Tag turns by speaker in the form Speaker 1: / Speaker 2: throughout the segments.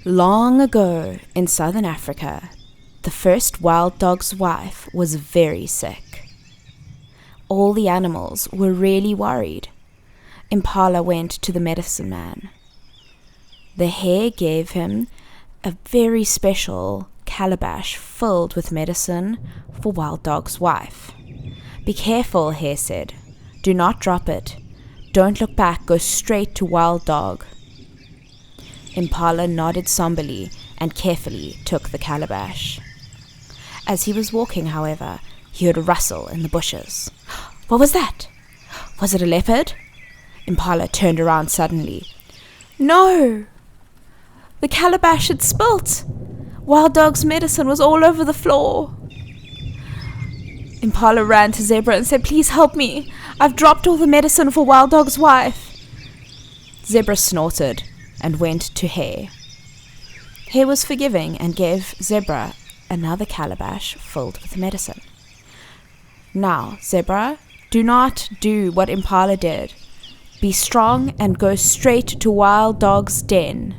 Speaker 1: Long ago in southern Africa, the first wild dog's wife was very sick. All the animals were really worried. Impala went to the medicine man. The hare gave him a very special calabash filled with medicine for wild dog's wife. "Be careful," hare said. "Do not drop it. Don't look back, go straight to wild dog." Impala nodded somberly and carefully took the calabash. As he was walking, however, he heard a rustle in the bushes. What was that? Was it a leopard? Impala turned around suddenly. No! The calabash had spilt. Wild dog's medicine was all over the floor. Impala ran to Zebra and said, "Please help me. I've dropped all the medicine for Wild Dog's wife." Zebra snorted and went to Hare. Hare was forgiving and gave Zebra another calabash filled with medicine. "Now, Zebra, do not do what Impala did. Be strong and go straight to Wild Dog's den."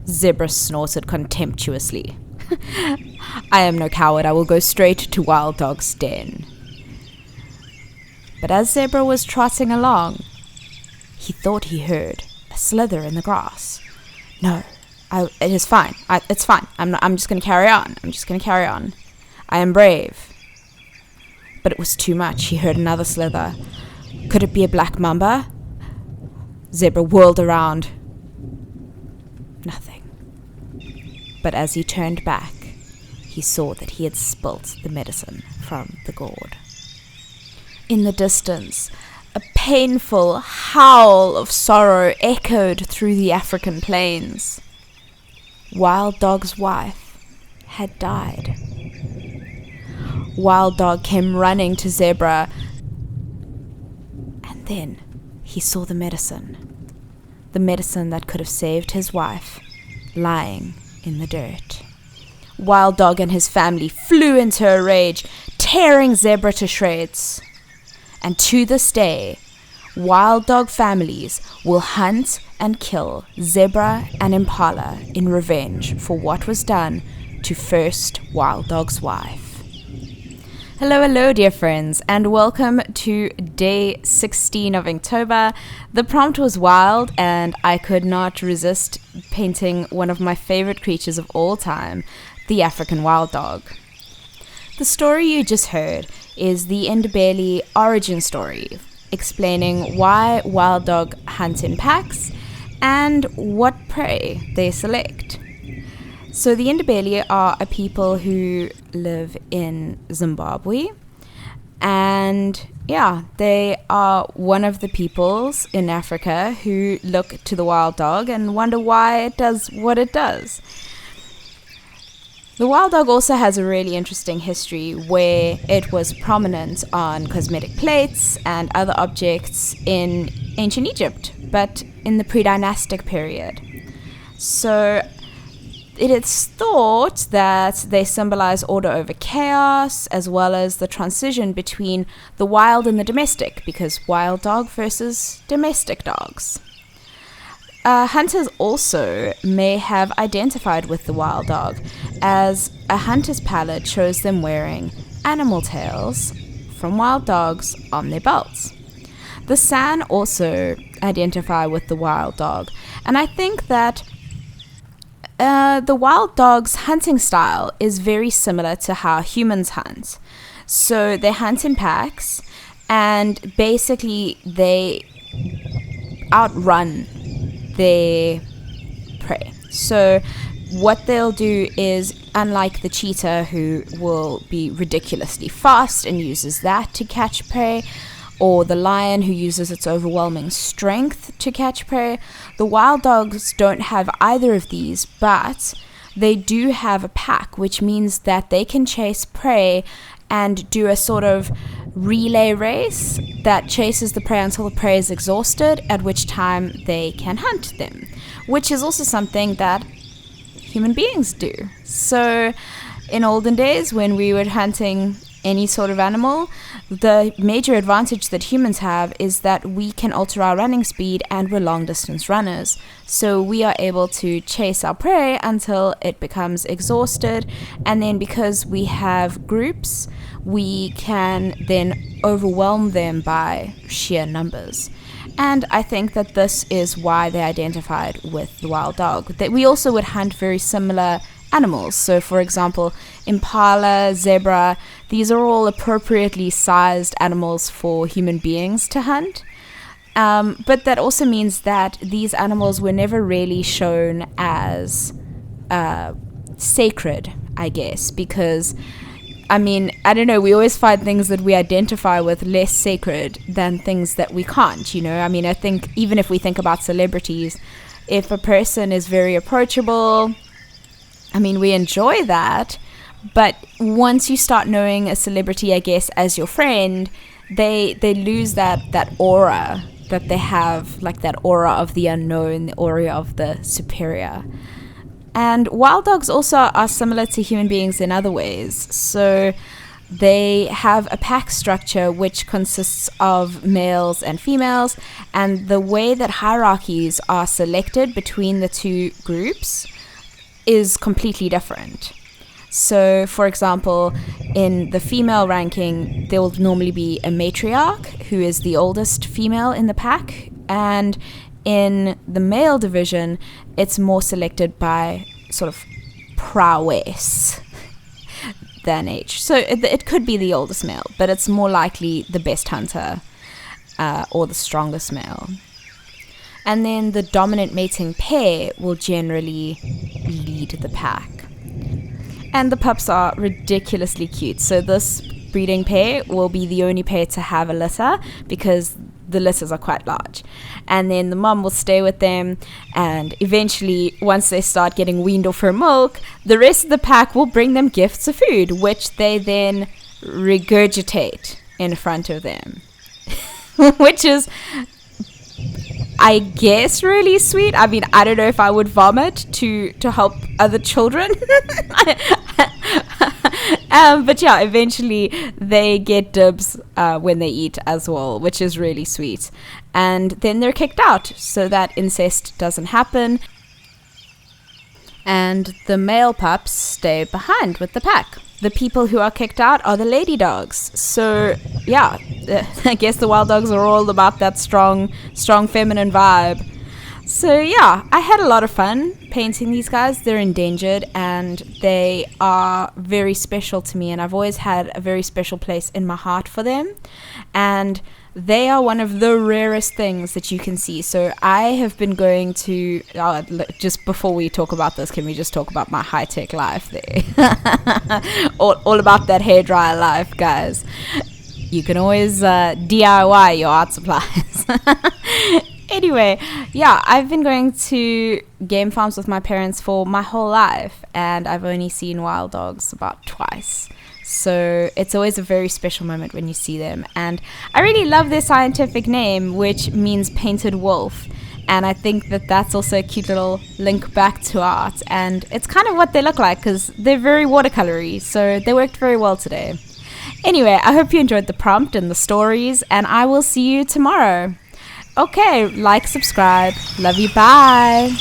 Speaker 1: Zebra snorted contemptuously. "I am no coward. I will go straight to Wild Dog's den." But as Zebra was trotting along, he thought he heard a slither in the grass. "No, it is fine. It's fine. I'm just going to carry on. I am brave." But it was too much. He heard another slither. Could it be a black mamba? Zebra whirled around. Nothing. But as he turned back, he saw that he had spilt the medicine from the gourd. In the distance, a painful howl of sorrow echoed through the African plains. Wild Dog's wife had died. Wild Dog came running to Zebra, and then he saw the medicine that could have saved his wife, lying in the dirt. Wild Dog and his family flew into a rage, tearing Zebra to shreds. And to this day, wild dog families will hunt and kill Zebra and Impala in revenge for what was done to first wild dog's wife. Hello, dear friends, and welcome to day 16 of Inktober. The prompt was wild, and I could not resist painting one of my favorite creatures of all time, the African wild dog. The story you just heard is the Ndebele origin story, explaining why wild dog hunt in packs and what prey they select. So the Ndebele are a people who live in Zimbabwe, and they are one of the peoples in Africa who look to the wild dog and wonder why it does what it does. The wild dog also has a really interesting history where it was prominent on cosmetic plates and other objects in ancient Egypt, but in the pre-dynastic period. So it is thought that they symbolize order over chaos, as well as the transition between the wild and the domestic, because wild dog versus domestic dogs. Hunters also may have identified with the wild dog, as a hunter's palette shows them wearing animal tails from wild dogs on their belts. The San also identify with the wild dog, and I think that the wild dog's hunting style is very similar to how humans hunt. So they hunt in packs, and basically they outrun their prey. So what they'll do is, unlike the cheetah, who will be ridiculously fast and uses that to catch prey, or the lion, who uses its overwhelming strength to catch prey, the wild dogs don't have either of these, but they do have a pack, which means that they can chase prey and do a sort of relay race that chases the prey until the prey is exhausted, at which time they can hunt them, which is also something that human beings do. So in olden days, when we were hunting any sort of animal. The major advantage that humans have is that we can alter our running speed, and we're long distance runners. So we are able to chase our prey until it becomes exhausted, and then because we have groups, we can then overwhelm them by sheer numbers. And I think that this is why they identified with the wild dog. That we also would hunt very similar animals. So for example, impala, zebra, these are all appropriately sized animals for human beings to hunt. But that also means that these animals were never really shown as sacred, I guess, because I mean, I don't know, we always find things that we identify with less sacred than things that we can't, you know? I mean, I think even if we think about celebrities, if a person is very approachable, I mean, we enjoy that, but once you start knowing a celebrity, I guess, as your friend, they lose that aura that they have, like that aura of the unknown, the aura of the superior. And wild dogs also are similar to human beings in other ways. So they have a pack structure which consists of males and females, and the way that hierarchies are selected between the two groups is completely different. So, for example, in the female ranking, there will normally be a matriarch who is the oldest female in the pack, and in the male division, it's more selected by sort of prowess than age. So it could be the oldest male, but it's more likely the best hunter or the strongest male. And then the dominant mating pair will generally lead the pack. And the pups are ridiculously cute. So this breeding pair will be the only pair to have a litter because the litters are quite large. And then the mom will stay with them, and eventually, once they start getting weaned off her milk, the rest of the pack will bring them gifts of food, which they then regurgitate in front of them. Which is, I guess, really sweet. I mean, I don't know if I would vomit to help other children. But yeah, eventually they get dibs when they eat as well, which is really sweet. And then they're kicked out so that incest doesn't happen. And the male pups stay behind with the pack. The people who are kicked out are the lady dogs. So yeah, I guess the wild dogs are all about that strong feminine vibe. So yeah, I had a lot of fun painting these guys. They're endangered and they are very special to me, and I've always had a very special place in my heart for them. And they are one of the rarest things that you can see. So I have been going to, just before we talk about this, can we just talk about my high-tech life there? all about that hairdryer life, guys. You can always DIY your art supplies. Anyway, yeah, I've been going to game farms with my parents for my whole life, and I've only seen wild dogs about twice. So it's always a very special moment when you see them. And I really love their scientific name, which means painted wolf. And I think that that's also a cute little link back to art. And it's kind of what they look like because they're very watercolory. So they worked very well today. Anyway, I hope you enjoyed the prompt and the stories, and I will see you tomorrow. Okay, like, subscribe. Love you. Bye.